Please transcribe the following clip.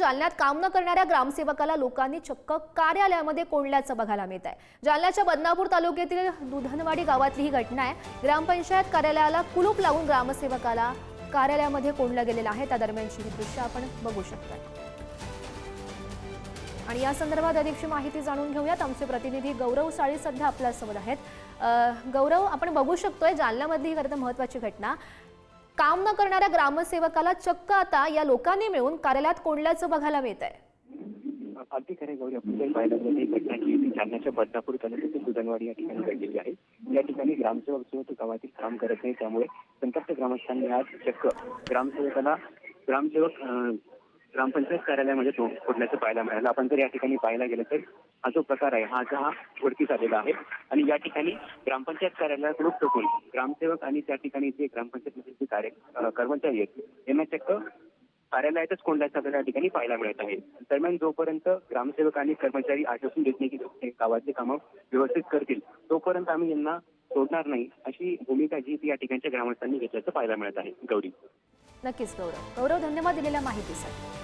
जालन्यात काम न करणाऱ्या ग्रामसेवकाला लोकांनी चक्क कार्यालयामध्ये कोंडल्याचं बघायला मिळत आहे। जालन्याच्या बदनापूर तालुक्यातील दुधनवाडी गावातली ही घटना आहे। ग्रामपंचायत कार्यालयाला कुलूप लावून ग्रामसेवकाला कार्यालयामध्ये कोंडलं गेलेलं आहे। त्या दरम्यानची ही दृश्य आपण बघू शकता। आणि या संदर्भात अधिकची माहिती जाणून घेऊयात। आमचे प्रतिनिधी गौरव साळी सध्या आपल्या सोबत आहेत। गौरव, आपण बघू शकतोय जालन्यामधली ही खरं महत्त्वाची घटना। काम न करणाऱ्या ग्रामसेवकाला चक्क आता या लोकांनी मिळून कार्यालयात कोंडल्याचं बघायला मिळत आहे। अगदी खरे गौरी, आपण पाहिलं तर ही घटना जी जालन्याच्या बदनापूर तालुक्यातील दुधनवाडी या ठिकाणी घडलेली आहे। या ठिकाणी ग्रामसेवक जो तो गावातील काम करत नाही, त्यामुळे संतप्त ग्रामस्थांनी आज चक्क ग्रामसेवक ग्रामपंचायत कार्यालयामध्ये कोंडल्याचं पाहायला मिळालं। आपण जर या ठिकाणी पाहायला गेलं तर हा जो प्रकार आहे हा उघडकीस आलेला आहे। आणि या ठिकाणी ग्रामपंचायत कार्यालयात कुलूप ठोकून ग्रामसेवक आणि त्या ठिकाणी जे ग्रामपंचायत कर्मचारी आहेत यांना चक्क कार्यालयातच कोंडल्याचं आपल्याला या ठिकाणी पाहायला मिळत आहे। दरम्यान जोपर्यंत ग्रामसेवक आणि कर्मचारी आश्वासन देत नाही की गावाचे कामं व्यवस्थित करतील, तोपर्यंत आम्ही यांना सोडणार नाही, अशी भूमिका जी या ठिकाणच्या ग्रामस्थांनी घेतल्याचं पाहायला मिळत आहे। गौरी, नक्कीच गौरव, धन्यवाद दिलेल्या माहितीसाठी।